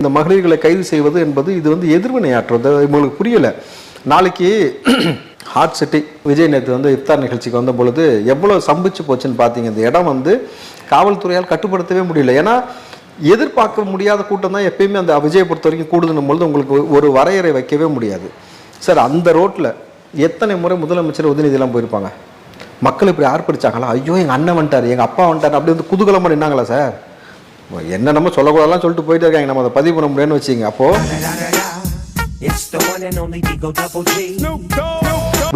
இந்த மகளிர்களை கைது செய்வது என்பது இது வந்து எதிர்வினையாற்றுறது உங்களுக்கு புரியல. நாளைக்கு ஹார்ட் சிட்டி விஜய் நேற்று வந்து இஃப்தார் நிகழ்ச்சிக்கு வந்த பொழுது எவ்வளோ சம்பிச்சு போச்சுன்னு பார்த்தீங்க. இந்த இடம் வந்து காவல்துறையால் கட்டுப்படுத்தவே முடியல. ஏன்னா எதிர்பார்க்க முடியாத கூட்டம் தான் எப்பயுமே அந்த விஜயை பொறுத்த வரைக்கும் கூடுதுன்னும் பொழுது உங்களுக்கு ஒரு வரையறை வைக்கவே முடியாது. சார் அந்த ரோட்டில் எத்தனை முறை முதலமைச்சர் உதயநிதியெல்லாம் போயிருப்பாங்க. மக்கள் இப்படி ஆர்ப்பரிச்சாங்களா, ஐயோ எங்கள் அண்ணன் வந்துட்டார், எங்கள் அப்பா வந்துட்டார், அப்படி வந்து குதூகலமாக நின்னாங்களா சார்? என்ன நம்ம சொல்லக்கூடாதுலாம் சொல்லிட்டு போயிட்டே இருக்காங்க, நம்ம அதை பதிவு பண்ண முடியும்னு வச்சுங்க. அப்போது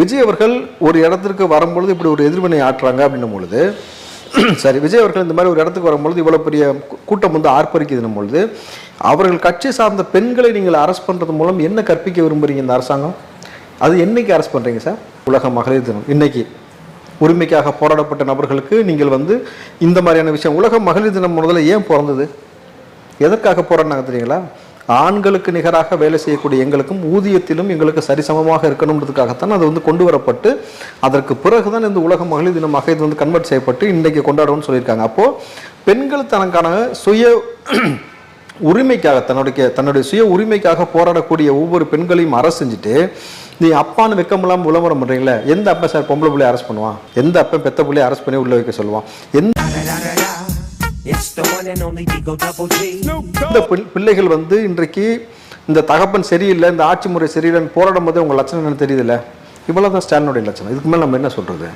விஜய் அவர்கள் ஒரு இடத்திற்கு வரும்பொழுது இப்படி ஒரு எதிர்வினை ஆற்றுறாங்க அப்படின்னும் பொழுது, சரி விஜய் அவர்கள் இந்த மாதிரி ஒரு இடத்துக்கு வரும்பொழுது இவ்வளோ பெரிய கூட்டம் வந்து ஆர்ப்பரிக்குதுன்னும் பொழுது அவர்கள் கட்சி சார்ந்த பெண்களை நீங்கள் அரெஸ்ட் பண்ணுறது மூலம் என்ன கற்பிக்க விரும்புகிறீங்க இந்த அரசாங்கம்? அது என்னைக்கு அரெஸ்ட் பண்ணுறீங்க சார்? உலக மகளிர் தினம் இன்னைக்கு உரிமைக்காக போராடப்பட்ட நபர்களுக்கு நீங்கள் வந்து இந்த மாதிரியான விஷயம். உலக மகளிர் தினம் முதல்ல ஏன் பிறந்தது, எதற்காக போராடினாங்க தெரியுங்களா? ஆண்களுக்கு நிகராக வேலை செய்யக்கூடிய எங்களுக்கும் ஊதியத்திலும் எங்களுக்கு சரிசமமாக இருக்கணுன்றதுக்காகத்தான் அது வந்து கொண்டு வரப்பட்டு அதற்கு பிறகுதான் இந்த உலக மகளிர் தினமாக இது வந்து கன்வெர்ட் செய்யப்பட்டு இன்றைக்கு கொண்டாடுவோம்னு சொல்லியிருக்காங்க. அப்போது பெண்கள் தனக்கான சுய உரிமைக்காக தன்னுடைய சுய உரிமைக்காக போராடக்கூடிய ஒவ்வொரு பெண்களையும் அரசு செஞ்சுட்டு நீ அப்பான்னு வெக்கமில்லாமல் விளம்பரம் பண்ணுறீங்களே, எந்த அப்பா சார் பொம்பளை பிள்ளையை அரெஸ்ட் பண்ணுவான்? எந்த அப்பா பெத்த பிள்ளையை அரெஸ்ட் பண்ணி உள்ள வைக்க சொல்லுவான்? இந்த பிள்ளைகள் வந்து இன்றைக்கு இந்த தகப்பன் சரியில்லை, இந்த ஆட்சி முறை சரியில்லைன்னு போராடும் போது உங்க லட்சணம் என்ன தெரியுதுல்ல? இவ்வளவுதான் ஸ்டாலினுடைய லட்சணம். இதுக்கு மேல நம்ம என்ன சொல்றது?